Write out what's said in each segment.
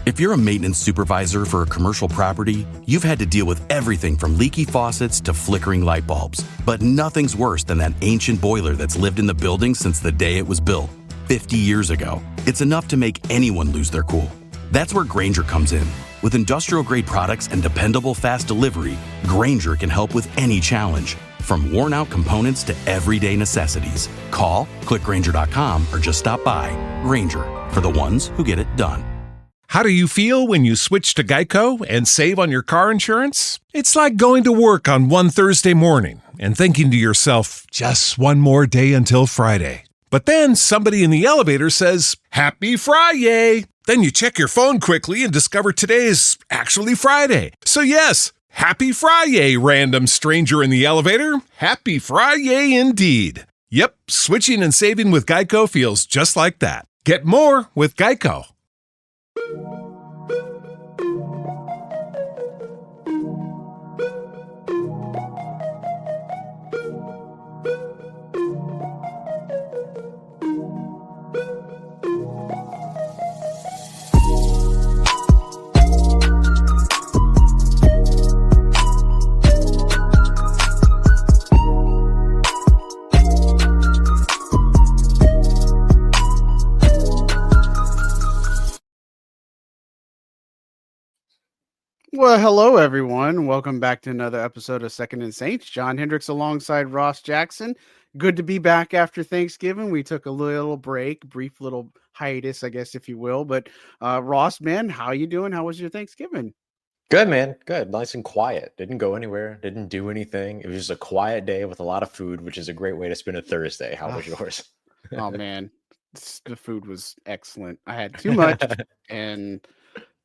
If you're a maintenance supervisor for a commercial property, you've had to deal with everything from leaky faucets to flickering light bulbs. But nothing's worse than that ancient boiler that's lived in the building since the day it was built, 50 years ago. It's enough to make anyone lose their cool. That's where Grainger comes in. With industrial-grade products and dependable fast delivery, Grainger can help with any challenge, from worn-out components to everyday necessities. Call, click Grainger.com, or just stop by. Grainger, for the ones who get it done. How do you feel when you switch to Geico and save on your car insurance? It's like going to work on one Thursday morning and thinking to yourself, just one more day until Friday. But then somebody in the elevator says, Happy Friday! Then you check your phone quickly and discover today's actually Friday. So yes, Happy Friday, random stranger in the elevator. Happy Friday indeed. Yep, switching and saving with Geico feels just like that. Get more with Geico. Well, hello, everyone. Welcome back to another episode of Second and Saints. John Hendricks alongside Ross Jackson. Good to be back after Thanksgiving. We took a little break, brief little hiatus, I guess, if you will. But Ross, man, how you doing? How was your Thanksgiving? Good, man. Good. Nice and quiet. Didn't go anywhere. Didn't do anything. It was just a quiet day with a lot of food, which is a great way to spend a Thursday. How was yours? Oh, man. The food was excellent. I had too much and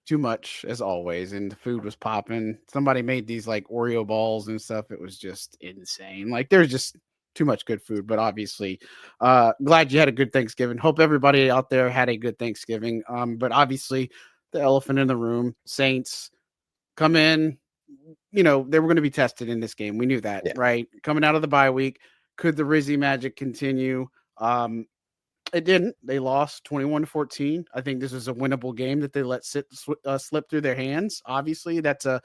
too much as always, and the food was popping. Somebody made these like Oreo balls and stuff. It was just insane. Like there's just too much good food, but obviously glad you had a good Thanksgiving. Hope everybody out there had a good Thanksgiving. But obviously the elephant in the room, Saints come in, you know, they were going to be tested in this game. We knew that, right? Coming out of the bye week, could the Rizzy magic continue? It didn't. They lost 21-14. I think this was a winnable game that they let slip through their hands. Obviously, that's a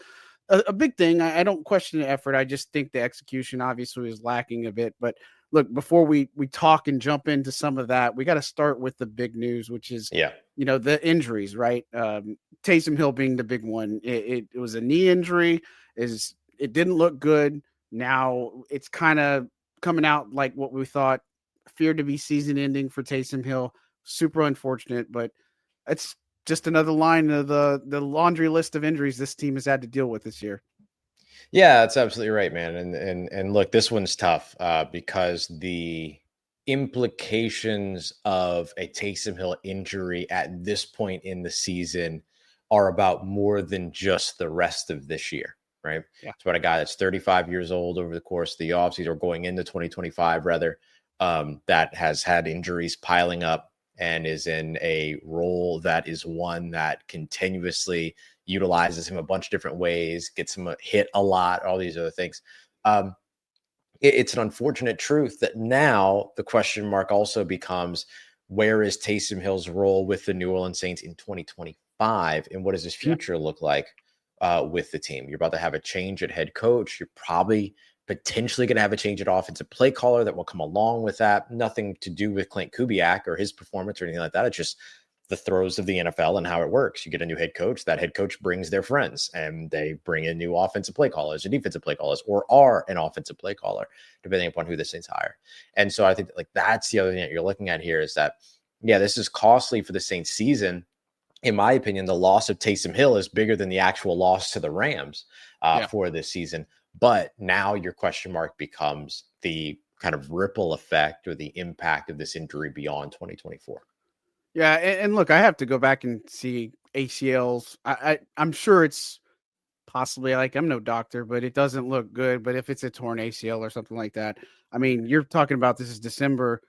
big thing. I don't question the effort. I just think the execution obviously is lacking a bit. But look, before we talk and jump into some of that, we got to start with the big news, which is, you know, the injuries, right? Taysom Hill being the big one. It was a knee injury. It didn't look good. Now it's kind of coming out like what we thought. Feared to be season ending for Taysom Hill. Super unfortunate, but it's just another line of the laundry list of injuries this team has had to deal with this year. Yeah, that's absolutely right, man. And look, this one's tough because the implications of a Taysom Hill injury at this point in the season are about more than just the rest of this year, right? Yeah. It's about a guy that's 35 years old over the course of the offseason, or going into 2025 rather, that has had injuries piling up and is in a role that is one that continuously utilizes him a bunch of different ways, gets him hit a lot, all these other things. It's an unfortunate truth that now the question mark also becomes, where is Taysom Hill's role with the New Orleans Saints in 2025? And what does his future look like with the team? You're about to have a change at head coach. You're probably potentially going to have a change at offensive play caller that will come along with that. Nothing to do with Clint Kubiak or his performance or anything like that. It's just the throes of the NFL and how it works. You get a new head coach. That head coach brings their friends, and they bring in new offensive play callers or defensive play callers, or are an offensive play caller, depending upon who the Saints hire. And so I think like that's the other thing that you're looking at here is that, yeah, this is costly for the Saints season. In my opinion, the loss of Taysom Hill is bigger than the actual loss to the Rams for this season. But now your question mark becomes the kind of ripple effect or the impact of this injury beyond 2024. Yeah, and look, I have to go back and see ACLs. I'm sure it's possibly, like, I'm no doctor, but it doesn't look good. But if it's a torn ACL or something like that, I mean, you're talking about this is December.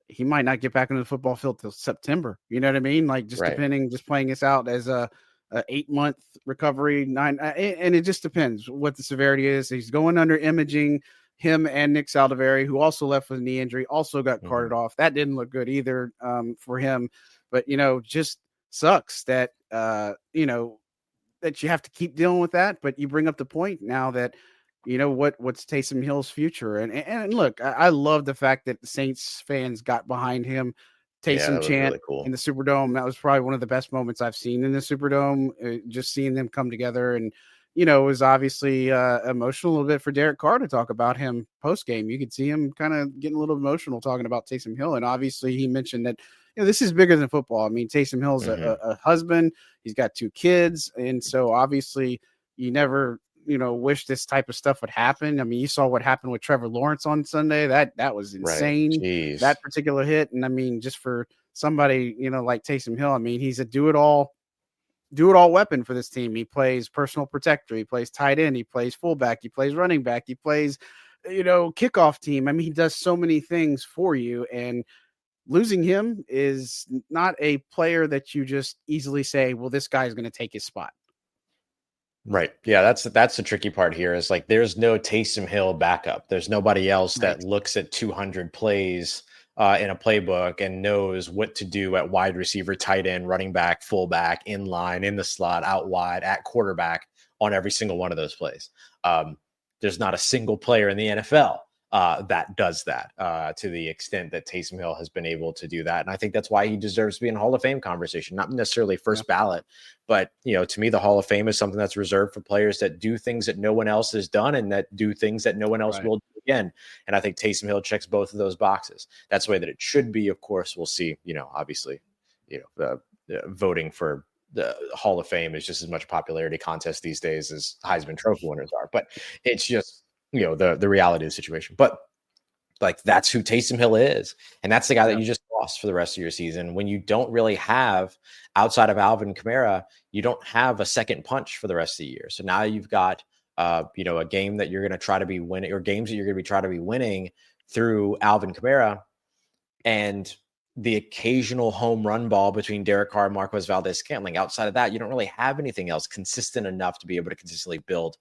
He might not get back into the football field till September. You know what I mean? Like, just depending, just playing this out as a 8-month recovery, 9, and it just depends what the severity is. He's going under imaging. Him and Nick Saldiveri, who also left with a knee injury, also got carted off. That didn't look good either for him. But, you know, just sucks that that you have to keep dealing with that. But you bring up the point now that, what's Taysom Hill's future. And look, I love the fact that the Saints fans got behind him. Yeah, Taysom that was chant really cool. in the Superdome. That was probably one of the best moments I've seen in the Superdome. Just seeing them come together, and it was obviously emotional a little bit for Derek Carr to talk about him post game. You could see him kind of getting a little emotional talking about Taysom Hill, and obviously he mentioned that this is bigger than football. I mean, Taysom Hill's a husband. He's got 2 kids, and so obviously you never wish this type of stuff would happen. I mean, you saw what happened with Trevor Lawrence on Sunday. That was insane. Jeez. That particular hit. And I mean, just for somebody, like Taysom Hill, I mean, he's a do it all weapon for this team. He plays personal protector, he plays tight end, he plays fullback, he plays running back, he plays, kickoff team. I mean, he does so many things for you, and losing him is not a player that you just easily say, well, this guy's going to take his spot. Right. Yeah, that's the tricky part here is like there's no Taysom Hill backup. There's nobody else that looks at 200 plays in a playbook and knows what to do at wide receiver, tight end, running back, fullback, in line, in the slot, out wide, at quarterback on every single one of those plays. There's not a single player in the NFL that does that to the extent that Taysom Hill has been able to do that. And I think that's why he deserves to be in Hall of Fame conversation, not necessarily first ballot, but, to me, the Hall of Fame is something that's reserved for players that do things that no one else has done and that do things that no one else will do again. And I think Taysom Hill checks both of those boxes. That's the way that it should be. Of course, we'll see, obviously, voting for the Hall of Fame is just as much a popularity contest these days as Heisman Trophy winners are. But it's just, the reality of the situation. But like that's who Taysom Hill is. And that's the guy that you just lost for the rest of your season. When you don't really have, outside of Alvin Kamara, you don't have a second punch for the rest of the year. So now you've got, a game that you're going to try to be winning, or games that you're going to be trying to be winning through Alvin Kamara, and the occasional home run ball between Derek Carr and Marquez Valdez-Scantling. Outside of that, you don't really have anything else consistent enough to be able to consistently build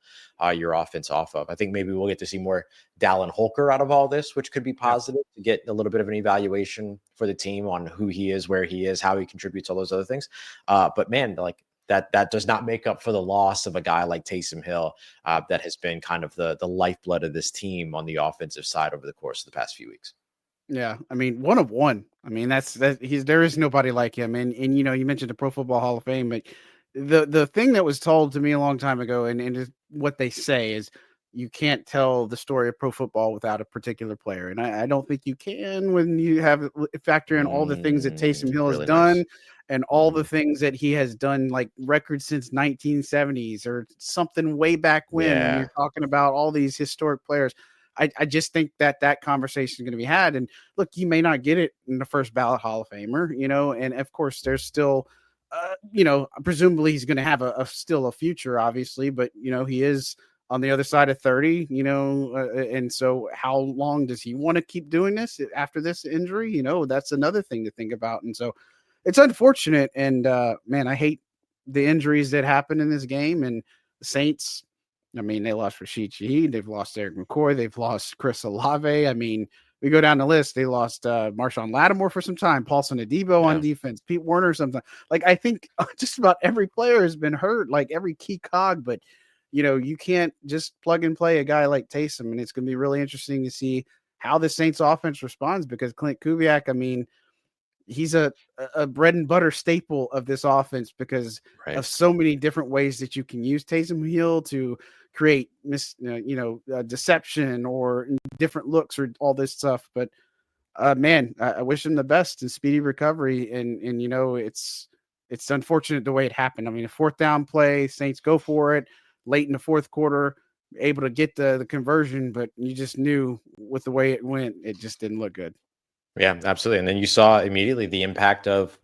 your offense off of. I think maybe we'll get to see more Dallin Holker out of all this, which could be positive to get a little bit of an evaluation for the team on who he is, where he is, how he contributes, all those other things. But man, like that does not make up for the loss of a guy like Taysom Hill that has been kind of the lifeblood of this team on the offensive side over the course of the past few weeks. Yeah, I mean, one of one. I mean, there is nobody like him. And you mentioned the Pro Football Hall of Fame, but the thing that was told to me a long time ago, and what they say is you can't tell the story of pro football without a particular player. And I don't think you can when you have factor in all the things that Taysom Hill has done and all the things that he has done, like records since 1970s or something way back when you're talking about all these historic players. I just think that conversation is going to be had. And look, you may not get it in the first ballot Hall of Famer, and of course there's still, presumably he's going to have still a future, obviously, but he is on the other side of 30, and so how long does he want to keep doing this after this injury? That's another thing to think about. And so it's unfortunate. And man, I hate the injuries that happen in this game. And the Saints, I mean, they lost Rashid Shaheed. They've lost Eric McCoy. They've lost Chris Olave. I mean, we go down the list. They lost Marshawn Lattimore for some time, Paulson Adebo on defense, Pete Werner something. Like, I think just about every player has been hurt, like every key cog. But, you can't just plug and play a guy like Taysom. And it's going to be really interesting to see how the Saints offense responds, because Clint Kubiak, I mean, he's a bread and butter staple of this offense because of so many different ways that you can use Taysom Hill to create deception or different looks or all this stuff. But man, I wish him the best and speedy recovery. And it's unfortunate the way it happened. I mean, a 4th down play, Saints go for it late in the 4th quarter, able to get the conversion, but you just knew with the way it went, it just didn't look good. Yeah, absolutely. And then you saw immediately the impact of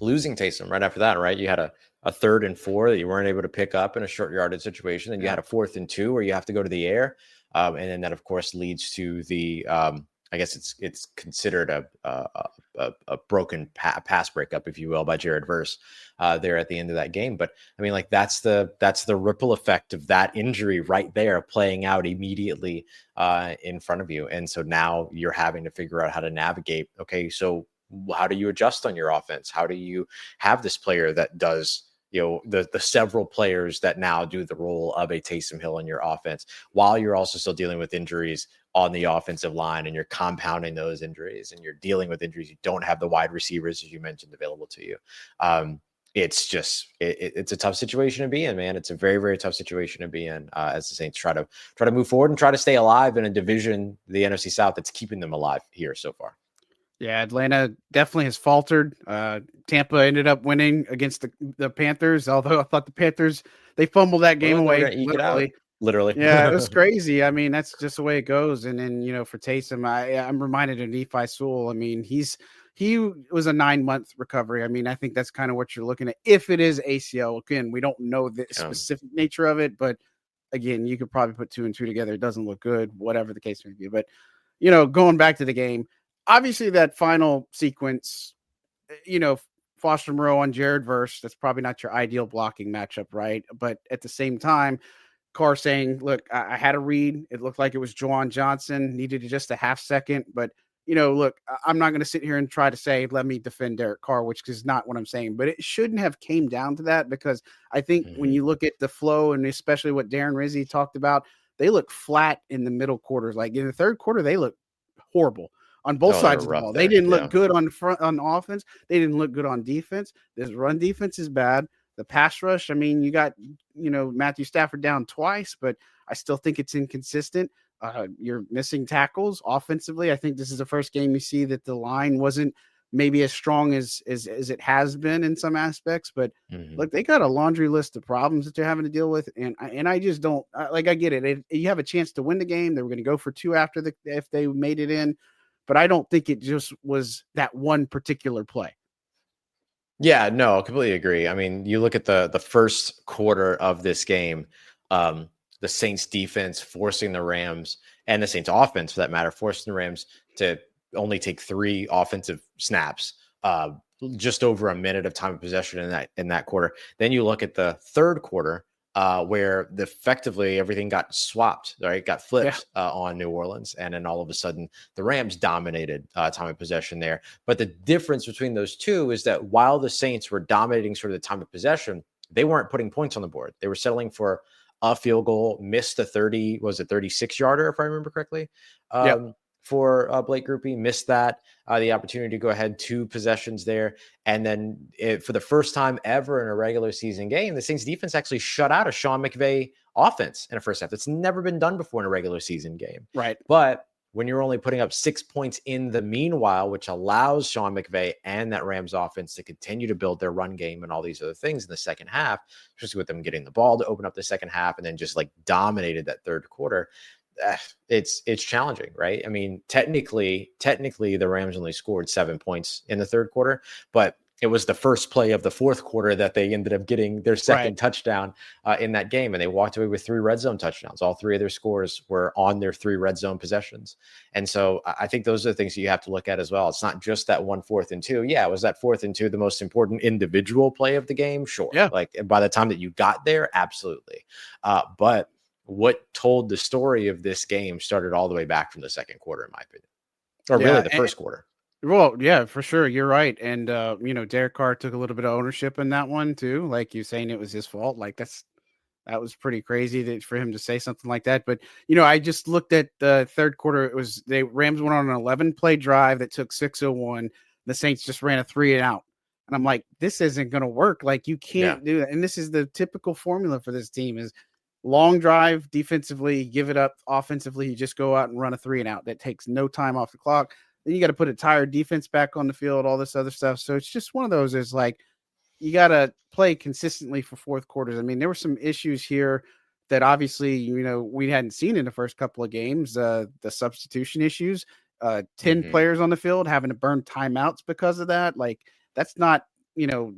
losing Taysom right after that, right? You had a 3rd and 4 that you weren't able to pick up in a short yardage situation. And you had a 4th and 2 where you have to go to the air. And then that, of course, leads to the, I guess it's considered a broken pass breakup, if you will, by Jared Verse there at the end of that game. But I mean, like that's the ripple effect of that injury right there playing out immediately in front of you. And so now you're having to figure out how to navigate. Okay, so how do you adjust on your offense? How do you have this player that does, the several players that now do the role of a Taysom Hill in your offense, while you're also still dealing with injuries on the offensive line, and you're compounding those injuries, and you're dealing with injuries. You don't have the wide receivers, as you mentioned, available to you. It's just it's a tough situation to be in, man. It's a very, very tough situation to be in as the Saints try to move forward and try to stay alive in a division, the NFC South, that's keeping them alive here so far. Yeah, Atlanta definitely has faltered. Tampa ended up winning against the Panthers, although I thought the Panthers, they fumbled that game away. Literally. Yeah, it was crazy. I mean, that's just the way it goes. And then, for Taysom, I'm reminded of Nephi Sewell. I mean, he was a 9-month recovery. I mean, I think that's kind of what you're looking at. If it is ACL, again, we don't know the specific nature of it, but again, you could probably put 2 and 2 together. It doesn't look good, whatever the case may be. But, going back to the game, obviously that final sequence, Foster Moreau on Jared Verse, that's probably not your ideal blocking matchup, right? But at the same time, Carr saying, look, I had a read. It looked like it was Juwan Johnson, needed just a half second. But, look, I'm not going to sit here and try to say, let me defend Derek Carr, which is not what I'm saying. But it shouldn't have came down to that, because I think when you look at the flow, and especially what Darren Rizzi talked about, they look flat in the middle quarters. Like in the third quarter, they look horrible on both sides of the ball. They didn't look good on offense. They didn't look good on defense. This run defense is bad. The pass rush, I mean, you got, Matthew Stafford down twice, but I still think it's inconsistent. You're missing tackles offensively. I think this is the first game you see that the line wasn't maybe as strong as it has been in some aspects, but look, they got a laundry list of problems that they're having to deal with. And I just don't I get it. You have a chance to win the game. They were going to go for 2 if they made it in, but I don't think it just was that one particular play. Yeah, no, completely agree. I mean, you look at the first quarter of this game, the Saints defense forcing the Rams, and the Saints offense for that matter, forcing the Rams to only take 3 offensive snaps, just over a minute of time of possession in that quarter. Then you look at the third quarter, where effectively everything got swapped, right? Got flipped on New Orleans. And then all of a sudden the Rams dominated time of possession there. But the difference between those two is that while the Saints were dominating sort of the time of possession, they weren't putting points on the board. They were settling for a field goal, missed a 36-yarder, if I remember correctly. For Blake Grupe, missed that, the opportunity to go ahead 2 possessions there. And then for the first time ever in a regular season game, the Saints defense actually shut out a Sean McVay offense in a first half. That's never been done before in a regular season game. Right. But when you're only putting up 6 points in the meanwhile, which allows Sean McVay and that Rams offense to continue to build their run game and all these other things in the second half, especially with them getting the ball to open up the second half and then just like dominated that third quarter, it's challenging, right? I mean, technically the Rams only scored 7 points in the third quarter, but it was the first play of the fourth quarter that they ended up getting their second touchdown in that game. And they walked away with 3 red zone touchdowns. All 3 of their scores were on their 3 red zone possessions. And so I think those are the things that you have to look at as well. It's not just that 1 4th and 2. Yeah. Was that 4th and 2 the most important individual play of the game? Sure. Yeah. Like by the time that you got there, absolutely. But what told the story of this game started all the way back from the second quarter, in my opinion, or really the first quarter. Well, yeah, for sure. You're right. And, Derek Carr took a little bit of ownership in that one too. Like you saying it was his fault. Like that was pretty crazy for him to say something like that. But, I just looked at the third quarter. Rams went on an 11-play drive that took 6:01. The Saints just ran a 3 and out. And I'm like, this isn't going to work. Like you can't do that. And this is the typical formula for this team is long drive defensively, give it up offensively. You just go out and run a 3 and out. That takes no time off the clock. Then you got to put a tired defense back on the field, all this other stuff. So it's just one of those is like, you got to play consistently for fourth quarters. I mean, there were some issues here that obviously, we hadn't seen in the first couple of games, the substitution issues, 10 players on the field having to burn timeouts because of that. Like that's not,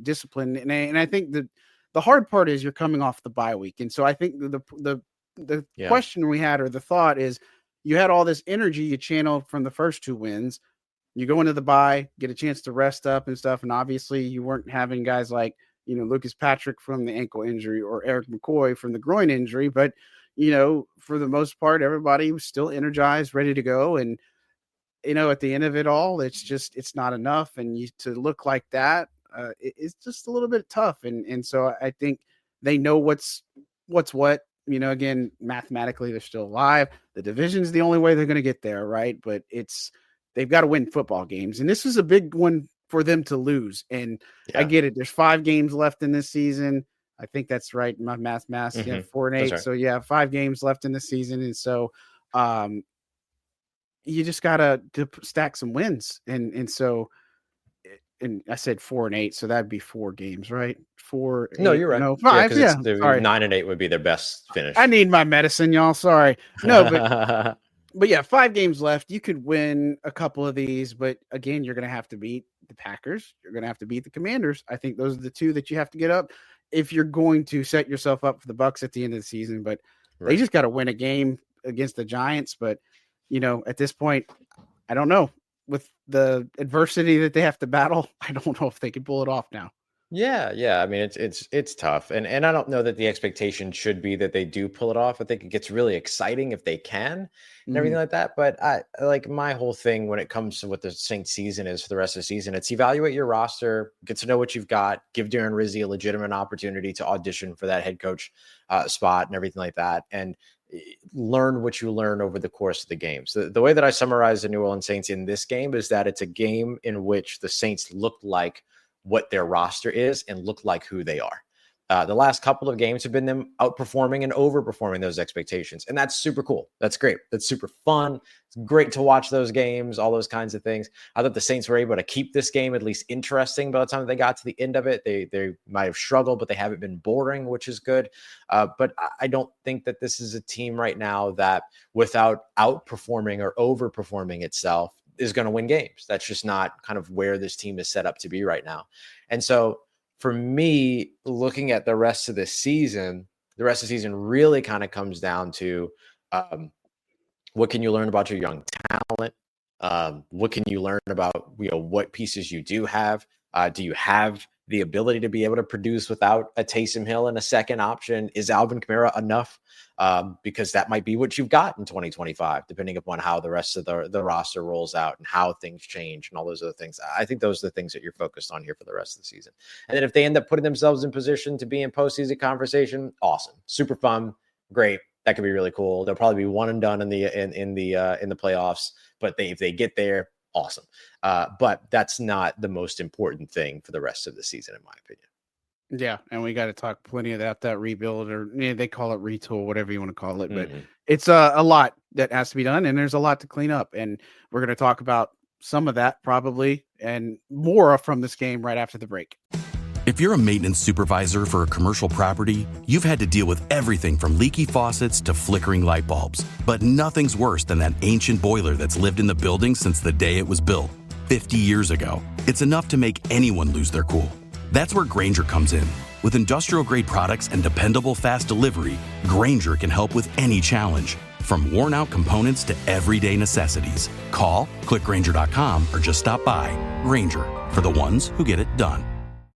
discipline. And I think the hard part is you're coming off the bye week. And so I think the question we had, or the thought is, you had all this energy you channeled from the first 2 wins. You go into the bye, get a chance to rest up and stuff. And obviously you weren't having guys like, Lucas Patrick from the ankle injury or Eric McCoy from the groin injury. But, for the most part, everybody was still energized, ready to go. And at the end of it all, it's not enough. And to look like that, it's just a little bit tough. And so I think they know what's what, again, mathematically, they're still alive. The division's the only way they're going to get there. Right. But they've got to win football games. And this is a big one for them to lose. And I get it. There's 5 games left in this season. I think that's right. My math, 4-8. Right. So 5 games left in the season. And so, you just gotta stack some wins, and so, and I said 4-8, so that'd be 4 games, right? 4. No, 8, you're right. No, 5. Yeah, sorry. 9-8 would be their best finish. I need my medicine, y'all. Sorry. No, but yeah, 5 games left. You could win a couple of these, but again, you're gonna have to beat the Packers. You're gonna have to beat the Commanders. I think those are the 2 that you have to get up if you're going to set yourself up for the Bucs at the end of the season. But they just got to win a game against the Giants. But at this point, I don't know. With the adversity that they have to battle, I don't know if they can pull it off now. Yeah. I mean, it's tough, and I don't know that the expectation should be that they do pull it off. I think it gets really exciting if they can and everything like that. But I like my whole thing when it comes to what the Saints season is for the rest of the season. It's evaluate your roster, get to know what you've got, give Darren Rizzi a legitimate opportunity to audition for that head coach spot and everything like that, and learn what you learn over the course of the game. So the way that I summarize the New Orleans Saints in this game is that it's a game in which the Saints look like what their roster is and look like who they are. The last couple of games have been them outperforming and overperforming those expectations. And that's super cool. That's great. That's super fun. It's great to watch those games, all those kinds of things. I thought the Saints were able to keep this game at least interesting by the time they got to the end of it. They might have struggled, but they haven't been boring, which is good. But I don't think that this is a team right now that, without outperforming or overperforming itself, is going to win games. That's just not kind of where this team is set up to be right now. And so for me, looking at the rest of the season really kind of comes down to what can you learn about your young talent? What can you learn about what pieces you do have? Do you have the ability to be able to produce without a Taysom Hill and a second option? Is Alvin Kamara enough? Because that might be what you've got in 2025, depending upon how the rest of the roster rolls out and how things change and all those other things. I think those are the things that you're focused on here for the rest of the season. And then if they end up putting themselves in position to be in postseason conversation, awesome, super fun, great. That could be really cool. They'll probably be one and done in the playoffs, but if they get there, awesome. But that's not the most important thing for the rest of the season, in my opinion. Yeah, and we got to talk plenty about that rebuild, or they call it retool, whatever you want to call it. But it's a lot that has to be done, and there's a lot to clean up. And we're going to talk about some of that probably and more from this game right after the break. If you're a maintenance supervisor for a commercial property, you've had to deal with everything from leaky faucets to flickering light bulbs. But nothing's worse than that ancient boiler that's lived in the building since the day it was built, 50 years ago. It's enough to make anyone lose their cool. That's where Grainger comes in. With industrial-grade products and dependable fast delivery, Grainger can help with any challenge, from worn-out components to everyday necessities. Call, click Grainger.com, or just stop by. Grainger, for the ones who get it done.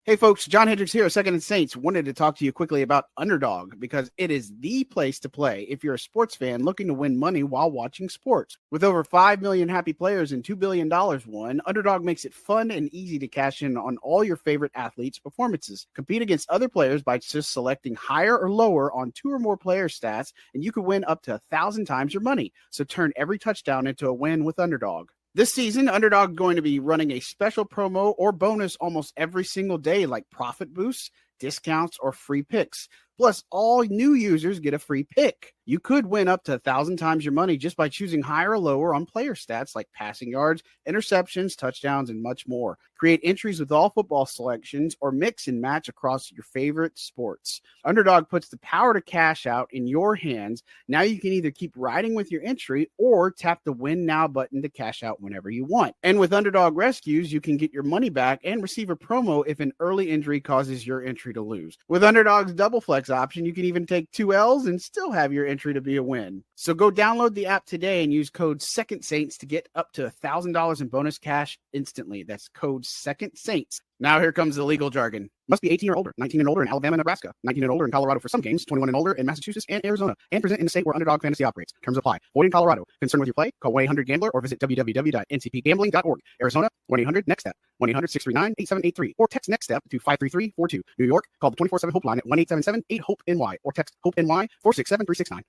Hey folks, John Hendricks here, Second and Saints. Wanted to talk to you quickly about Underdog because it is the place to play if you're a sports fan looking to win money while watching sports. With over 5 million happy players and $2 billion won, Underdog makes it fun and easy to cash in on all your favorite athletes' performances. Compete against other players by just selecting higher or lower on 2 or more player stats, and you could win up to 1,000 times your money. So turn every touchdown into a win with Underdog. This season, Underdog is going to be running a special promo or bonus almost every single day, like profit boosts, discounts, or free picks. Plus, all new users get a free pick. You could win up to 1,000 times your money just by choosing higher or lower on player stats like passing yards, interceptions, touchdowns, and much more. Create entries with all football selections or mix and match across your favorite sports. Underdog puts the power to cash out in your hands. Now you can either keep riding with your entry or tap the Win Now button to cash out whenever you want. And with Underdog Rescues, you can get your money back and receive a promo if an early injury causes your entry to lose. With Underdog's Double Flex option, you can even take 2 L's and still have your entry to be a win. So go download the app today and use code SECONDSAINTS to get up to $1,000 in bonus cash instantly. That's code SECONDSAINTS. Now here comes the legal jargon. Must be 18 or older, 19 and older in Alabama and Nebraska, 19 and older in Colorado for some games, 21 and older in Massachusetts and Arizona, and present in the state where Underdog Fantasy operates. Terms apply. Void in Colorado. Concerned with your play? Call 1-800-GAMBLER or visit www.ncpgambling.org. Arizona, 1-800-NEXT-STEP, 1-800-639-8783, or text NEXT-STEP to 53342. New York, call the 24/7 Hope line at 1-877-8-HOPE-NY or text HOPE-NY 467-369.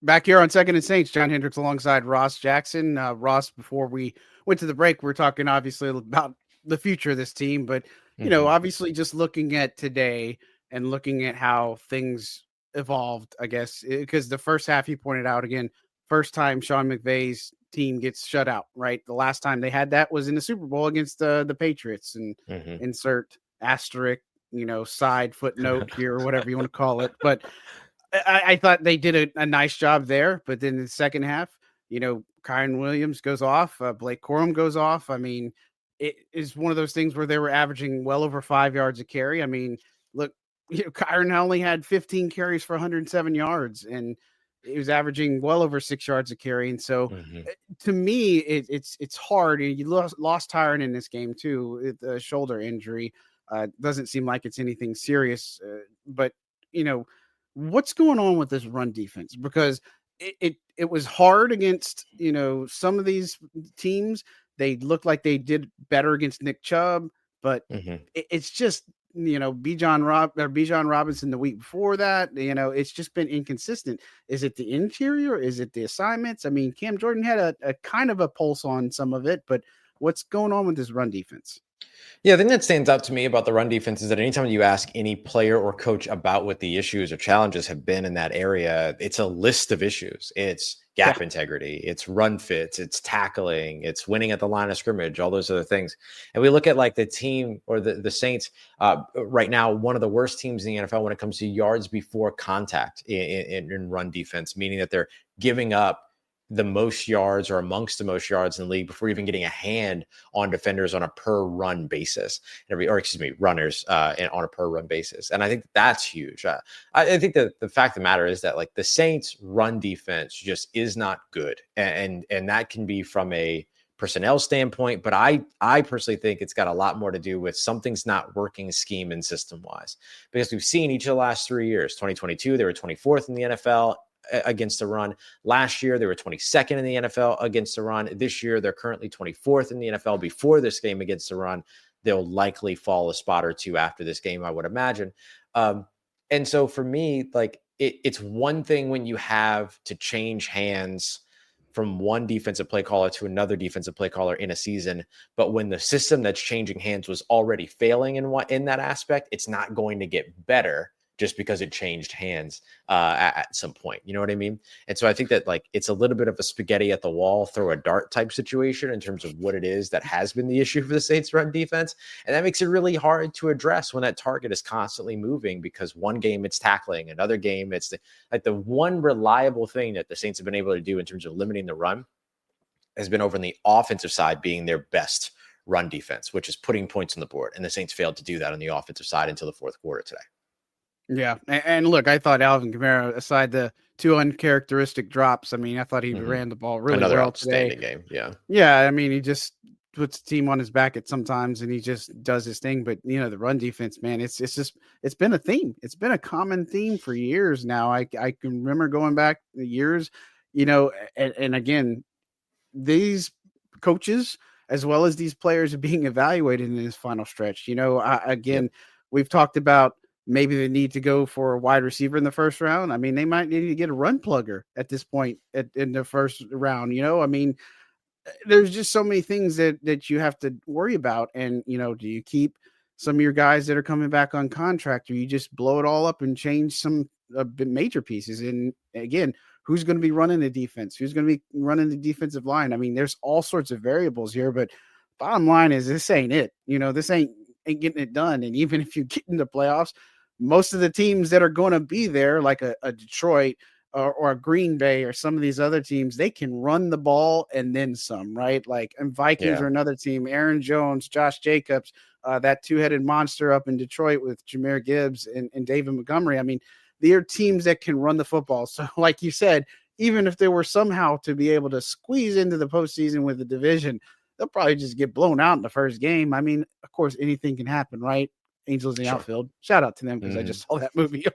Back here on Second and Saints, John Hendricks alongside Ross Jackson. Ross, before we went to the break, we're talking obviously about the future of this team, but obviously just looking at today and looking at how things evolved, I guess, because the first half you pointed out again, first time Sean McVay's team gets shut out, right? The last time they had that was in the Super Bowl against the Patriots, and insert asterisk, side footnote here or whatever you want to call it, but I thought they did a nice job there, but then in the second half, Kyron Williams goes off, Blake Corum goes off. I mean, it is one of those things where they were averaging well over 5 yards a carry. I mean, look, Kyron only had 15 carries for 107 yards, and he was averaging well over 6 yards a carry. And so, to me, it's hard. And you lost Tyron in this game too, with a shoulder injury. Doesn't seem like it's anything serious, but what's going on with this run defense? Because it was hard against, some of these teams. They looked like they did better against Nick Chubb, but it's just, Bijan Robinson the week before that, it's just been inconsistent. Is it the interior? Is it the assignments? I mean, Cam Jordan had a kind of a pulse on some of it, but what's going on with this run defense? Yeah, the thing that stands out to me about the run defense is that anytime you ask any player or coach about what the issues or challenges have been in that area, it's a list of issues. It's gap integrity, it's run fits, it's tackling, it's winning at the line of scrimmage, all those other things. And we look at like the team or the Saints right now, one of the worst teams in the NFL when it comes to yards before contact in run defense, meaning that they're giving up the most yards or amongst the most yards in the league before even getting a hand on defenders on a per run basis, runners on a per run basis. And I think that's huge. I think that the fact of the matter is that like the Saints run defense just is not good. And that can be from a personnel standpoint, but I personally think it's got a lot more to do with something's not working scheme and system wise, because we've seen each of the last 3 years, 2022, they were 24th in the NFL against the run. Last year, they were 22nd in the NFL against the run. This year, they're currently 24th in the NFL before this game against the run. They'll likely fall a spot or two after this game, I would imagine. And so for me, like it's one thing when you have to change hands from one defensive play caller to another defensive play caller in a season. But when the system that's changing hands was already failing in that aspect, it's not going to get better just because it changed hands at some point. You know what I mean? And so I think that like it's a little bit of a spaghetti at the wall, throw a dart type situation in terms of what it is that has been the issue for the Saints run defense. And that makes it really hard to address when that target is constantly moving, because one game it's tackling, another game it's the one reliable thing that the Saints have been able to do in terms of limiting the run has been over on the offensive side being their best run defense, which is putting points on the board. And the Saints failed to do that on the offensive side until the fourth quarter today. Yeah, and look, I thought Alvin Kamara, aside the two uncharacteristic drops, I mean, I thought he ran the ball really Another well outstanding today. game, yeah. I mean, he just puts the team on his back at sometimes, and he just does his thing. But the run defense, man, it's been a theme. It's been a common theme for years now. I can remember going back years, and again, these coaches as well as these players are being evaluated in this final stretch. We've talked about maybe the need to go for a wide receiver in the first round. I mean, they might need to get a run plugger at this point in the first round. I mean, there's just so many things that you have to worry about. And, do you keep some of your guys that are coming back on contract, or you just blow it all up and change some major pieces? And again, who's going to be running the defense? Who's going to be running the defensive line? I mean, there's all sorts of variables here, but bottom line is this ain't it. This ain't getting it done. And even if you get into playoffs, most of the teams that are going to be there, like a Detroit or a Green Bay or some of these other teams, they can run the ball and then some, right? Like, and Vikings are another team, Aaron Jones, Josh Jacobs, that two-headed monster up in Detroit with Jahmyr Gibbs and David Montgomery. I mean, they are teams that can run the football. So like you said, even if they were somehow to be able to squeeze into the postseason with the division, they'll probably just get blown out in the first game. I mean, of course, anything can happen, right? Angels in the Sure. outfield. Shout out to them because I just saw that movie.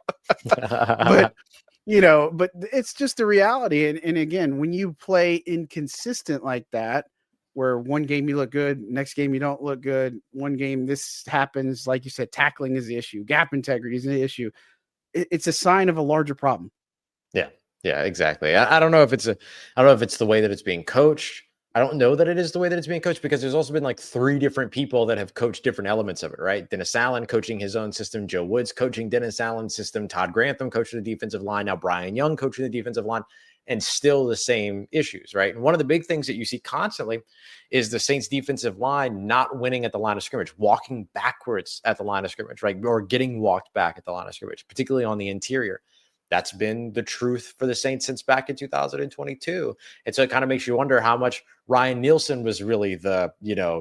Mm-hmm. But it's just the reality. And again, when you play inconsistent like that, where one game you look good, next game you don't look good, one game this happens, like you said, tackling is the issue, gap integrity is the issue. It's a sign of a larger problem. Yeah. Yeah, exactly. I don't know if it's the way that it's being coached. I don't know that it is the way that it's being coached because there's also been like 3 different people that have coached different elements of it, right? Dennis Allen coaching his own system, Joe Woods coaching Dennis Allen's system, Todd Grantham coaching the defensive line, now Brian Young coaching the defensive line, and still the same issues, right? And one of the big things that you see constantly is the Saints defensive line not winning at the line of scrimmage, walking backwards at the line of scrimmage, right? Or getting walked back at the line of scrimmage, particularly on the interior. That's been the truth for the Saints since back in 2022. And so it kind of makes you wonder how much Ryan Nielsen was really the,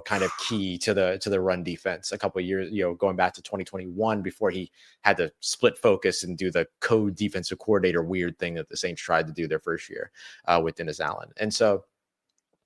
kind of key to the run defense a couple of years, going back to 2021 before he had to split focus and do the co-defensive coordinator weird thing that the Saints tried to do their first year with Dennis Allen. And so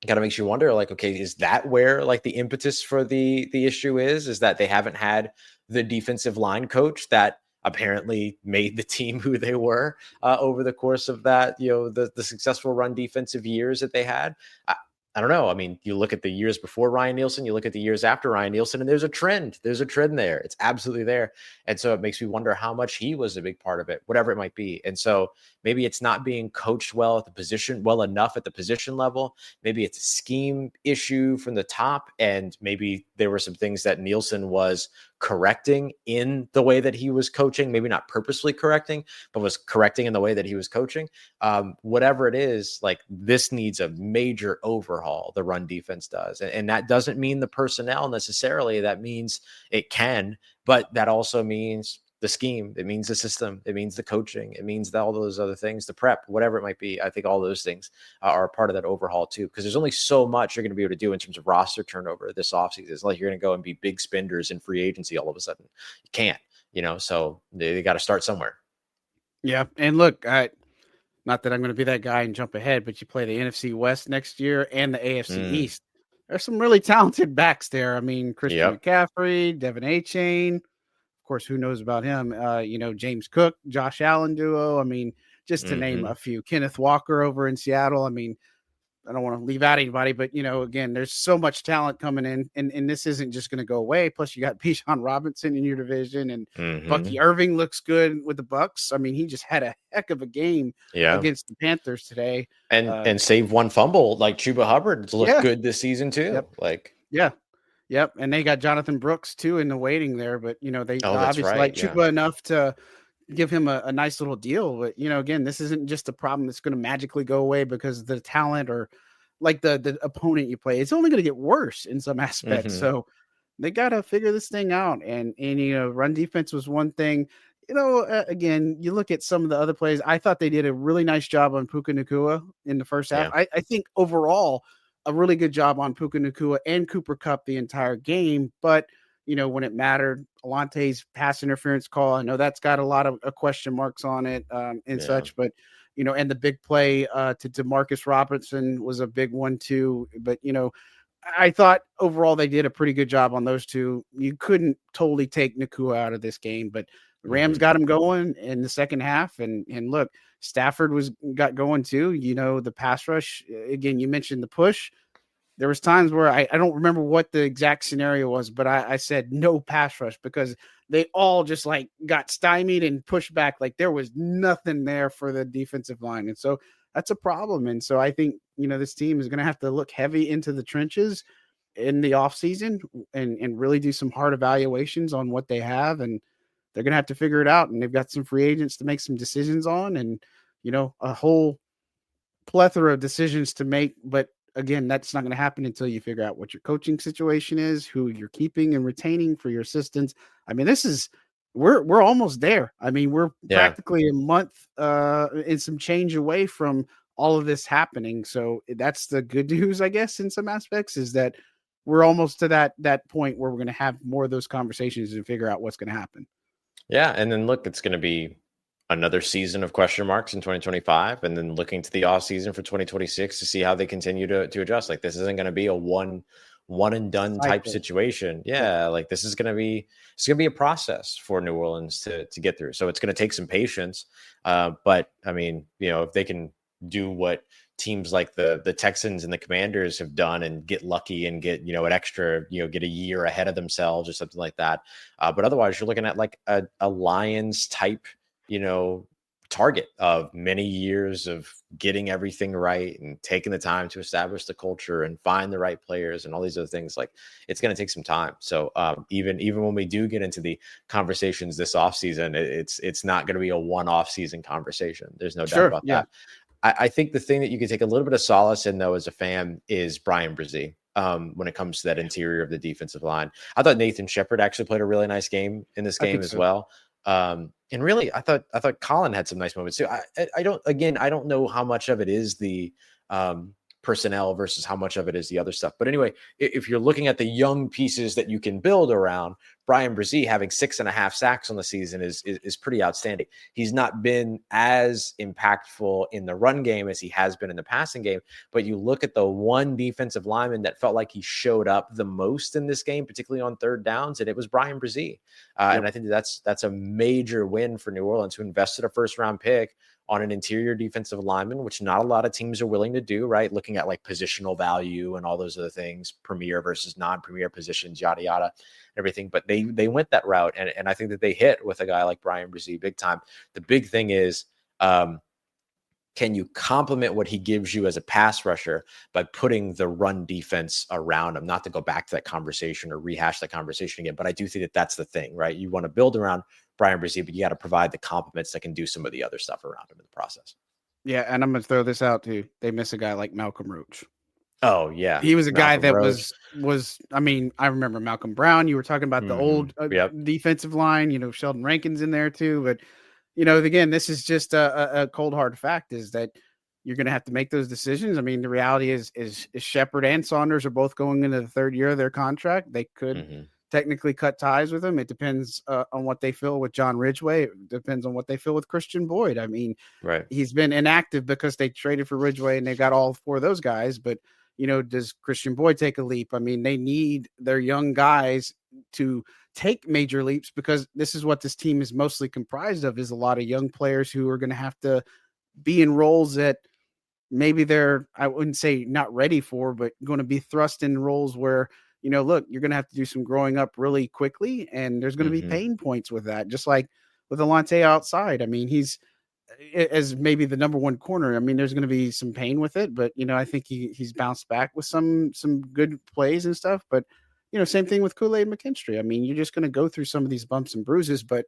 it kind of makes you wonder, like, okay, is that where like the impetus for the issue is that they haven't had the defensive line coach that apparently made the team who they were over the course of that, the successful run defensive years that they had. I don't know. I mean, you look at the years before Ryan Nielsen, you look at the years after Ryan Nielsen, and there's a trend. There's a trend there. It's absolutely there. And so it makes me wonder how much he was a big part of it, whatever it might be. And so maybe it's not being coached well enough at the position level. Maybe it's a scheme issue from the top. And maybe there were some things that Nielsen was correcting in the way that he was coaching, maybe not purposely correcting, but was correcting in the way that he was coaching. Whatever it is, like, this needs a major overhaul, the run defense does. And that doesn't mean the personnel necessarily. That means it can, but that also means the scheme. It means the system. It means the coaching. It means all those other things, the prep, whatever it might be. I think all those things are a part of that overhaul too, because there's only so much you're going to be able to do in terms of roster turnover this offseason. It's like you're going to go and be big spenders in free agency all of a sudden. You can't, so they got to start somewhere. Yeah. And look, not that I'm going to be that guy and jump ahead, but you play the NFC West next year and the AFC East. There's some really talented backs there. I mean, Christian McCaffrey, Devin Achane. Of course, who knows about him? James Cook, Josh Allen duo. I mean, just to name a few. Kenneth Walker over in Seattle. I mean, I don't want to leave out anybody, but, again, there's so much talent coming in, and this isn't just going to go away. Plus, you got Bijan Robinson in your division, and Bucky Irving looks good with the Bucks. I mean, he just had a heck of a game against the Panthers today. And saved one fumble, like Chuba Hubbard looked good this season too. Yep. And they got Jonathan Brooks too in the waiting there, but they obviously like Chuba enough to give him a nice little deal. But again, this isn't just a problem that's going to magically go away because of the talent or like the opponent you play. It's only going to get worse in some aspects. So they got to figure this thing out. And run defense was one thing. Again, you look at some of the other plays. I thought they did a really nice job on Puka Nacua in the first half. I think overall a really good job on Puka Nacua and Cooper Kupp the entire game. But, when it mattered, Alante's pass interference call, I know that's got a lot of question marks on it such. But, and the big play to DeMarcus Robinson was a big one too. But, I thought overall they did a pretty good job on those two. You couldn't totally take Nacua out of this game, but the Rams got him going in the second half. And look, Stafford got going too. The pass rush, again, you mentioned the push. There was times where I don't remember what the exact scenario was, but I said no pass rush because they all just like got stymied and pushed back. Like there was nothing there for the defensive line. And so that's a problem. And so I think, this team is going to have to look heavy into the trenches in the offseason and really do some hard evaluations on what they have. And they're going to have to figure it out. And they've got some free agents to make some decisions on and, a whole plethora of decisions to make. But again, that's not going to happen until you figure out what your coaching situation is, who you're keeping and retaining for your assistants. I mean, we're almost there. I mean, we're practically a month and some change away from all of this happening. So that's the good news, I guess, in some aspects, is that we're almost to that point where we're going to have more of those conversations and figure out what's going to happen. Yeah. And then look, it's going to be another season of question marks in 2025, and then looking to the off season for 2026 to see how they continue to adjust. Like, this isn't going to be a one and done type Cycle. situation. Yeah, like this is going to be a process for New Orleans to get through. So it's going to take some patience. But I mean, if they can do what teams like the Texans and the Commanders have done and get lucky and get an extra get a year ahead of themselves or something like that. But otherwise, you're looking at like a Lions type target of many years of getting everything right and taking the time to establish the culture and find the right players and all these other things. Like, it's going to take some time. So even when we do get into the conversations this offseason, it's not going to be a one-off season conversation. There's no doubt about that. I think the thing that you can take a little bit of solace in, though, as a fan, is Bryan Bresee. When it comes to that interior of the defensive line, I thought Nathan Shepard actually played a really nice game in this game as well. And really, I thought Colin had some nice moments too. I don't know how much of it is the personnel versus how much of it is the other stuff. But anyway, if you're looking at the young pieces that you can build around, Bryan Bresee having 6.5 sacks on the season is pretty outstanding. He's not been as impactful in the run game as he has been in the passing game, but you look at the one defensive lineman that felt like he showed up the most in this game, particularly on third downs, and it was Bryan Bresee. And I think that's a major win for New Orleans, who invested a first-round pick on an interior defensive lineman, which not a lot of teams are willing to do, right? Looking at like positional value and all those other things, premier versus non-premier positions, yada, yada, everything. But they went that route. And I think that they hit with a guy like Bryan Bresee big time. The big thing is, can you complement what he gives you as a pass rusher by putting the run defense around him? Not to go back to that conversation or rehash that conversation again, but I do think that that's the thing, right? You want to build around Bryan Bresee, but you got to provide the complements that can do some of the other stuff around him in the process. Yeah, and I'm going to throw this out too. They miss a guy like Malcolm Roach. Oh, yeah. He was a guy that Roach. was. I mean, I remember Malcolm Brown. You were talking about the old defensive line. Sheldon Rankin's in there too. But, again, this is just a cold hard fact is that you're going to have to make those decisions. I mean, the reality is Shepard and Saunders are both going into the third year of their contract. They could technically cut ties with him. It depends on what they feel with John Ridgeway. It depends on what they feel with Christian Boyd. I mean, he's been inactive because they traded for Ridgeway and they got all four of those guys. But, does Christian Boyd take a leap? I mean, they need their young guys to take major leaps because this is what this team is mostly comprised of, is a lot of young players who are going to have to be in roles that maybe they're, I wouldn't say not ready for, but going to be thrust in roles where, look, you're going to have to do some growing up really quickly, and there's going to be pain points with that. Just like with Alante outside. I mean, he's as maybe the number one corner. I mean, there's going to be some pain with it, but I think he's bounced back with some good plays and stuff. But same thing with Kool-Aid McKinstry. I mean, you're just going to go through some of these bumps and bruises. But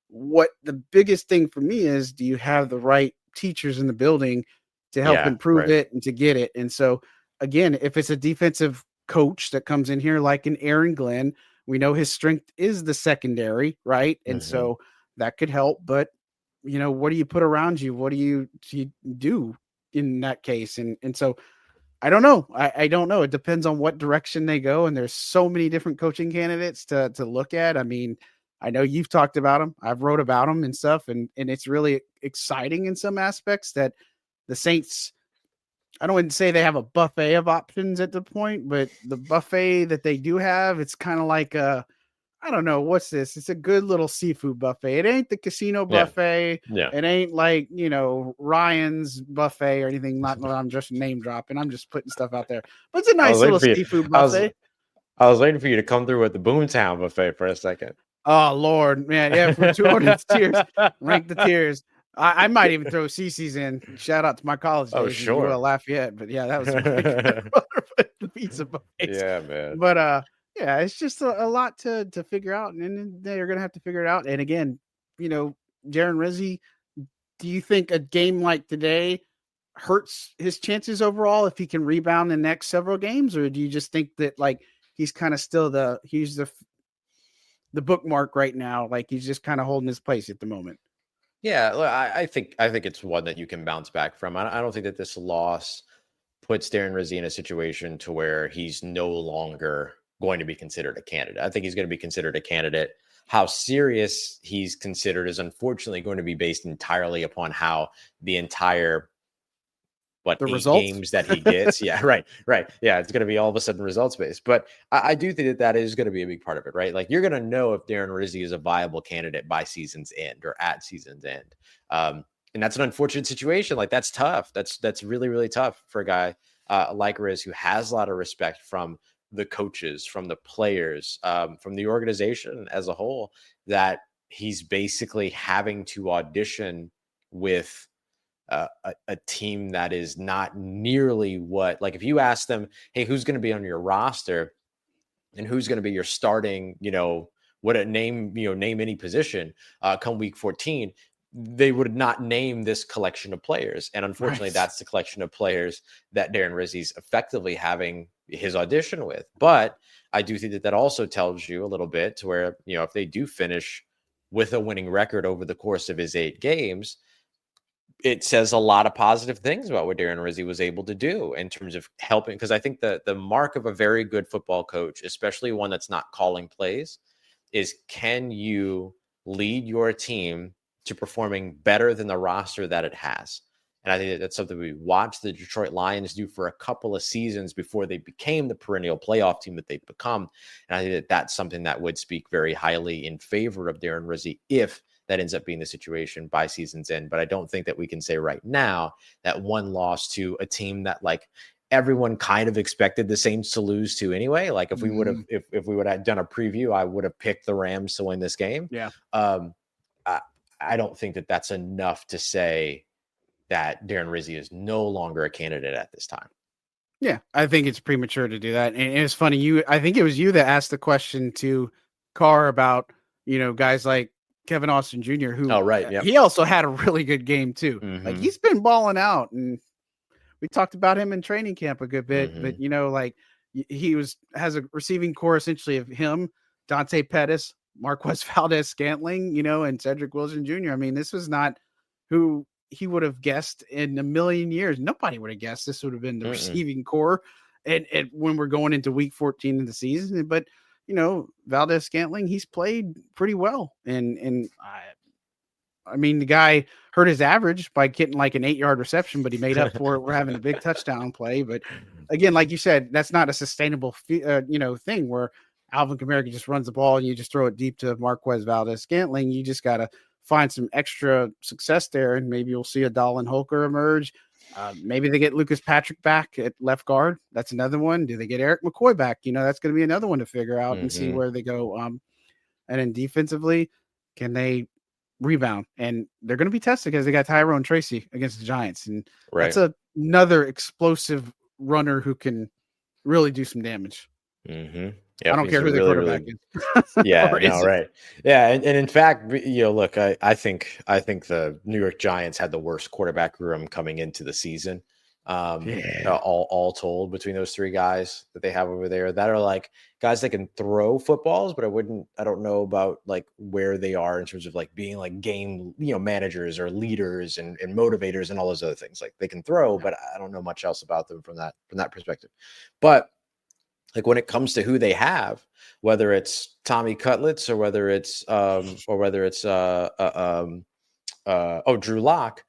what the biggest thing for me is, do you have the right teachers in the building to help improve it and to get it? And so again, if it's a defensive coach that comes in here like an Aaron Glenn, we know his strength is the secondary, right? And so that could help. But what do you put around you? What do you do in that case? And so I don't know. I don't know. It depends on what direction they go. And there's so many different coaching candidates to look at. I mean, I know you've talked about them. I've wrote about them and stuff. And it's really exciting in some aspects that the Saints, I don't want to say they have a buffet of options at the point, but the buffet that they do have, it's kind of like I don't know, what's this? It's a good little seafood buffet. It ain't the casino buffet. Yeah. It ain't like, Ryan's buffet or anything. Not that I'm just name dropping. I'm just putting stuff out there. But it's a nice little seafood buffet. I was waiting for you to come through with the Boomtown buffet for a second. Oh, Lord, man. Yeah, for 200 tiers. Rank the tiers. I might even throw CC's in. Shout out to my college days. Oh, sure. Lafayette. But yeah, that was the pizza buffet. Yeah, man. But yeah, it's just a lot to figure out, and they're going to have to figure it out. And again, Jaron Rizzi, do you think a game like today hurts his chances overall if he can rebound the next several games? Or do you just think that like he's kind of still the bookmark right now? Like he's just kind of holding his place at the moment. Yeah, look, I think it's one that you can bounce back from. I don't think that this loss puts Darren Rizzi in a situation to where he's no longer going to be considered a candidate. I think he's going to be considered a candidate How serious he's considered is unfortunately going to be based entirely upon how the entire The 8 results. games that he gets. Yeah, right. Yeah, it's going to be all of a sudden results based. But I do think that is going to be a big part of it, right? Like, you're going to know if Darren Rizzi is a viable candidate by season's end or at season's end. And that's an unfortunate situation. Like, that's tough. That's really, really tough for a guy like Riz, who has a lot of respect from the coaches, from the players, from the organization as a whole, that he's basically having to audition with a team that is not nearly what, like, if you ask them, hey, who's going to be on your roster and who's going to be your starting, what a name, name any position come week 14, they would not name this collection of players. And unfortunately, Right. that's the collection of players that Darren Rizzi's effectively having his audition with. But I do think that also tells you a little bit to where, if they do finish with a winning record over the course of his 8 games, it says a lot of positive things about what Darren Rizzi was able to do in terms of helping. Because I think the mark of a very good football coach, especially one that's not calling plays, is, can you lead your team to performing better than the roster that it has? And I think that's something we watched the Detroit Lions do for a couple of seasons before they became the perennial playoff team that they've become. And I think that that's something that would speak very highly in favor of Darren Rizzi if that ends up being the situation by season's end. But I don't think that we can say right now that one loss to a team that, like, everyone kind of expected the Saints to lose to anyway. Like, if we would have, if we would have done a preview, I would have picked the Rams to win this game. Yeah. I don't think that that's enough to say that Darren Rizzi is no longer a candidate at this time. Yeah, I think it's premature to do that. And it's funny, I think it was you that asked the question to Carr about, guys like Kevin Austin Jr., who he also had a really good game too. Mm-hmm. Like, he's been balling out, and we talked about him in training camp a good bit, but like, he has a receiving core essentially of him, Dante Pettis, Marquez Valdez-Scantling, and Cedric Wilson Jr. I mean, this was not who he would have guessed in a million years. Nobody would have guessed this would have been the receiving core and when we're going into week 14 of the season. But, Valdez-Scantling, he's played pretty well. And I mean, the guy hurt his average by getting like an 8-yard reception, but he made up for it. We're having a big touchdown play. But again, like you said, that's not a sustainable, thing where Alvin Kamara just runs the ball and you just throw it deep to Marquez Valdez-Scantling. You just got to find some extra success there, and maybe you'll see a Dallin Holker emerge. Maybe they get Lucas Patrick back at left guard. That's another one. Do they get Eric McCoy back? That's going to be another one to figure out and see where they go. And then defensively, can they rebound? And they're going to be tested because they got Tyrone Tracy against the Giants, and that's another explosive runner who can really do some damage. Yep, I don't care who they quarterback is. Yeah, no, right. Yeah, and in fact, look, I think the New York Giants had the worst quarterback room coming into the season. All told, between those 3 guys that they have over there, that are like guys that can throw footballs, but I don't know about like where they are in terms of like being like game, managers or leaders and motivators and all those other things. Like, they can throw, but I don't know much else about them from that perspective. But like, when it comes to who they have, whether it's Tommy Cutlets or whether it's Drew Lock,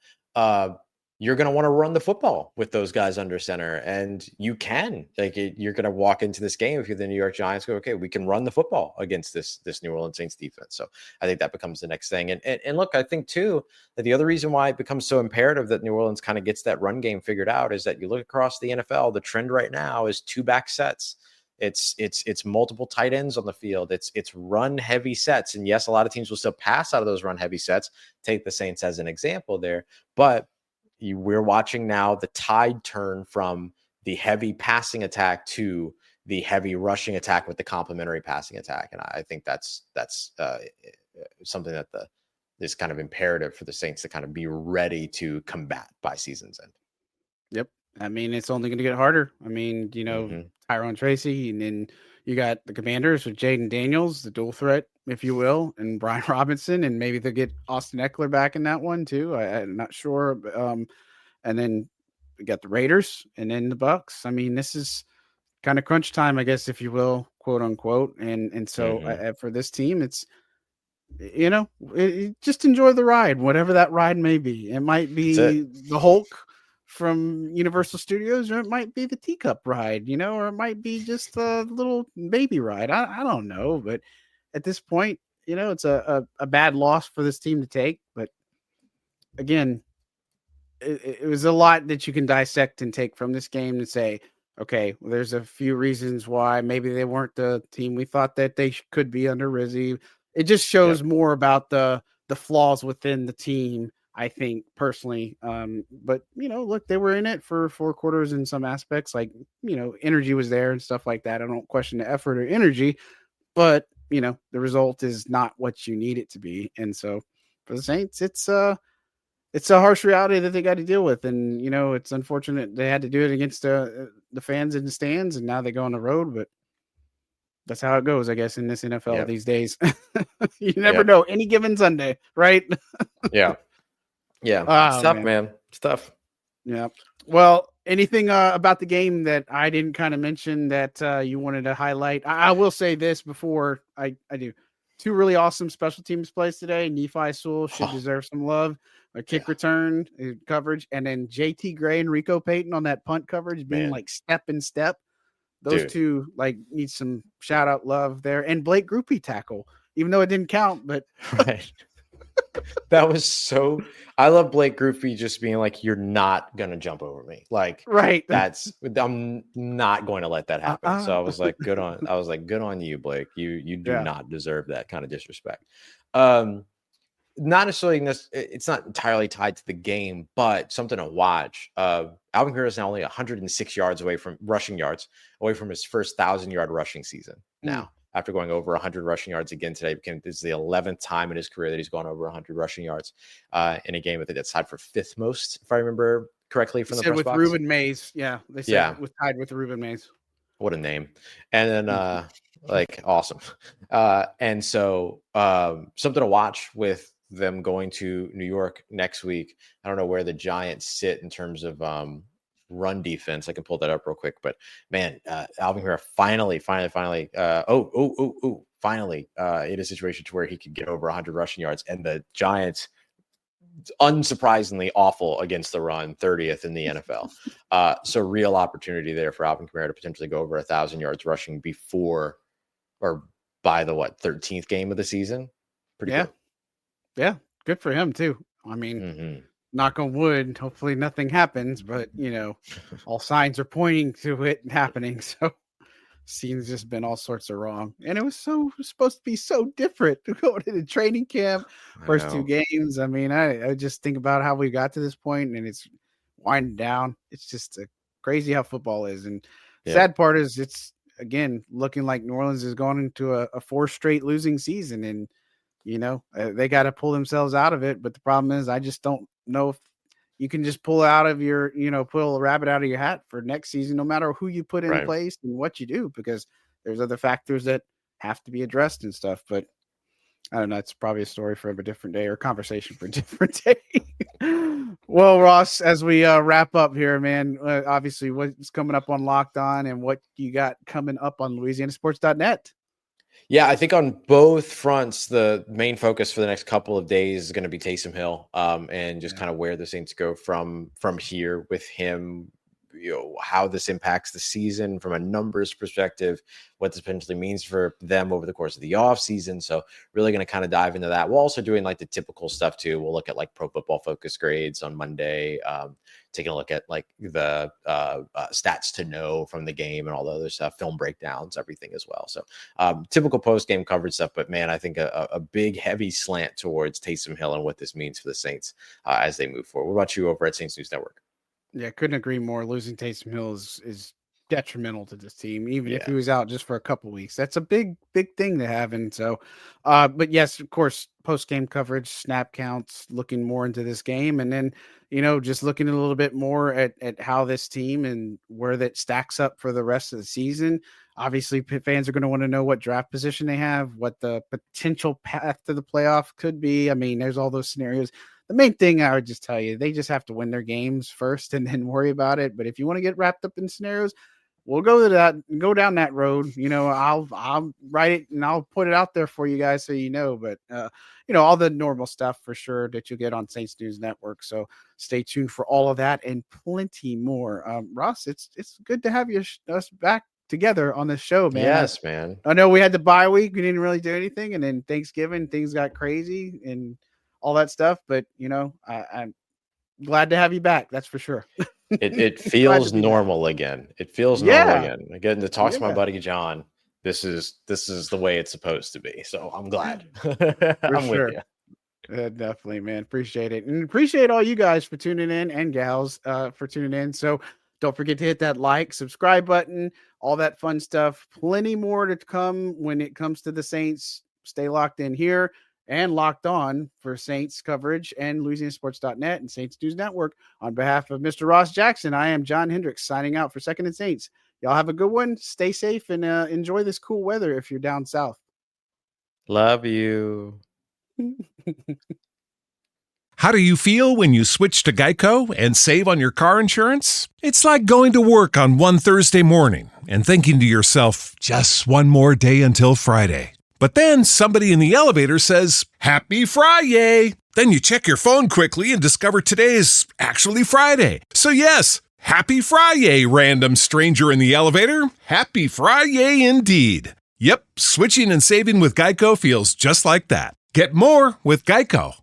you're going to want to run the football with those guys under center, and you can, like, you're going to walk into this game if you're the New York Giants, go, okay, we can run the football against this New Orleans Saints defense. So I think that becomes the next thing. And look, I think too that the other reason why it becomes so imperative that New Orleans kind of gets that run game figured out is that you look across the NFL, the trend right now is 2-back sets. It's multiple tight ends on the field. It's run heavy sets. And yes, a lot of teams will still pass out of those run heavy sets. Take the Saints as an example there. But we're watching now the tide turn from the heavy passing attack to the heavy rushing attack with the complementary passing attack. And I think that's something that is kind of imperative for the Saints to kind of be ready to combat by season's end. Yep. I mean, it's only going to get harder. I mean, Tyrone Tracy, and then you got the Commanders with Jaden Daniels, the dual threat, if you will, and Brian Robinson, and maybe they'll get Austin Eckler back in that one too. I'm not sure. And then we got the Raiders and then the Bucks. I mean, this is kind of crunch time, I guess, if you will, quote unquote. And so for this team, it's just enjoy the ride, whatever that ride may be. It might be the Hulk from Universal Studios, or it might be the teacup ride, or it might be just a little baby ride. I don't know, but at this point, it's a bad loss for this team to take. But again, it was a lot that you can dissect and take from this game and say, okay, well, there's a few reasons why maybe they weren't the team we thought that they could be under Rizzy. It just shows more about the flaws within the team, I think, personally. But look, they were in it for 4 quarters in some aspects. Like, energy was there and stuff like that. I don't question the effort or energy, but the result is not what you need it to be. And so for the Saints, it's a harsh reality that they got to deal with. And, it's unfortunate they had to do it against the fans in the stands, and now they go on the road, but that's how it goes, I guess, in this NFL these days. You never know, any given Sunday, right? Yeah. Oh, it's tough, man. It's tough. Yeah. Well, anything about the game that I didn't kind of mention that you wanted to highlight? I will say this before I do. 2 really awesome special teams plays today. Nephi Sewell should deserve some love. A kick return coverage, and then JT Gray and Rico Payton on that punt coverage being like step and step. Those two need some shout out love there. And Blake Groupie tackle, even though it didn't count, but right. That was so. I love Blake Groupie just being like, "You're not gonna jump over me." Like, right. I'm not going to let that happen. So I was like, good on you, Blake. You do not deserve that kind of disrespect. Not necessarily, it's not entirely tied to the game, but something to watch. Alvin Kamara is now only 106 yards away from rushing yards away from his first 1,000-yard rushing season. Now, after going over 100 rushing yards again today, this is the 11th time in his career that he's gone over 100 rushing yards in a game. I think that's tied for 5th most, if I remember correctly from the press box. With Ruben Mays, they said it was tied with Ruben Mays. What a name! And then awesome. And so something to watch with them going to New York next week. I don't know where the Giants sit in terms of run defense. I can pull that up real quick, but man, Alvin Kamara finally in a situation to where he could get over 100 rushing yards, and the Giants, unsurprisingly awful against the run, 30th in the NFL. So real opportunity there for Alvin Kamara to potentially go over 1,000 yards rushing before or by the 13th game of the season. Pretty good. Yeah, good for him too. I mean, knock on wood, hopefully nothing happens, but all signs are pointing to it happening. So seems just been all sorts of wrong. And it was supposed to be so different to go to the training camp, first 2 games. I mean, I just think about how we got to this point, and it's winding down. It's just crazy how football is. And sad part is it's, again, looking like New Orleans is going into a 4 straight losing season, and they got to pull themselves out of it. But the problem is, I just don't know if you can just pull out of your, pull a rabbit out of your hat for next season, no matter who you put in place and what you do, because there's other factors that have to be addressed and stuff. But I don't know. It's probably a story for a different day, or conversation for a different day. Well, Ross, as we wrap up here, man, obviously what's coming up on Locked On and what you got coming up on LouisianaSports.net. Yeah, I think on both fronts, the main focus for the next couple of days is going to be Taysom Hill, and just kind of where the Saints go from here with him, how this impacts the season from a numbers perspective, what this potentially means for them over the course of the offseason. So really going to kind of dive into that. We're also doing like the typical stuff too. We'll look at like Pro Football Focus grades on Monday, taking a look at like the stats to know from the game and all the other stuff, film breakdowns, everything as well. So typical post-game coverage stuff, but man, I think a big, heavy slant towards Taysom Hill and what this means for the Saints as they move forward. What about you over at Saints News Network? Yeah, couldn't agree more. Losing Taysom Hill is detrimental to this team, even if he was out just for a couple weeks. That's a big thing to have. And so, but yes, of course, post-game coverage, snap counts, looking more into this game. And then, just looking a little bit more at how this team and where that stacks up for the rest of the season. Obviously, fans are going to want to know what draft position they have, what the potential path to the playoff could be. I mean, there's all those scenarios. The main thing I would just tell you, they just have to win their games first and then worry about it. But if you want to get wrapped up in scenarios, we'll go down that road. I'll write it and I'll put it out there for you guys so you know. But all the normal stuff for sure that you'll get on Saints News Network. So stay tuned for all of that and plenty more. Ross, it's good to have us back together on this show, man. Yes, man. I know we had the bye week. We didn't really do anything. And then Thanksgiving, things got crazy and all that stuff. But, I'm glad to have you back. That's for sure. It feels normal again. It feels normal again. Getting to talk to my buddy John. This is the way it's supposed to be. So I'm glad. I'm with you. Definitely, man. Appreciate it. And appreciate all you guys for tuning in and gals for tuning in. So don't forget to hit that like, subscribe button, all that fun stuff. Plenty more to come when it comes to the Saints. Stay locked in here and locked on for Saints coverage and LouisianaSports.net and Saints News Network. On behalf of Mr. Ross Jackson, I am John Hendricks signing out for Second and Saints. Y'all have a good one. Stay safe and enjoy this cool weather if you're down south. Love you. How do you feel when you switch to Geico and save on your car insurance? It's like going to work on one Thursday morning and thinking to yourself, just one more day until Friday. But then somebody in the elevator says, Happy Friday! Then you check your phone quickly and discover today is actually Friday. So yes, Happy Friday, random stranger in the elevator. Happy Friday indeed. Yep, switching and saving with Geico feels just like that. Get more with Geico.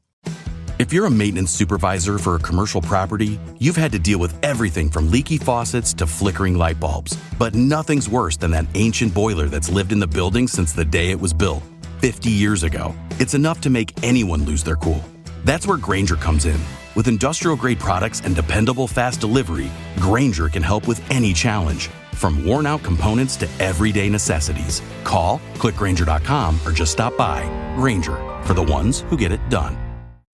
If you're a maintenance supervisor for a commercial property, you've had to deal with everything from leaky faucets to flickering light bulbs. But nothing's worse than that ancient boiler that's lived in the building since the day it was built, 50 years ago. It's enough to make anyone lose their cool. That's where Grainger comes in. With industrial-grade products and dependable fast delivery, Grainger can help with any challenge, from worn-out components to everyday necessities. Call, click Grainger.com, or just stop by. Grainger, for the ones who get it done.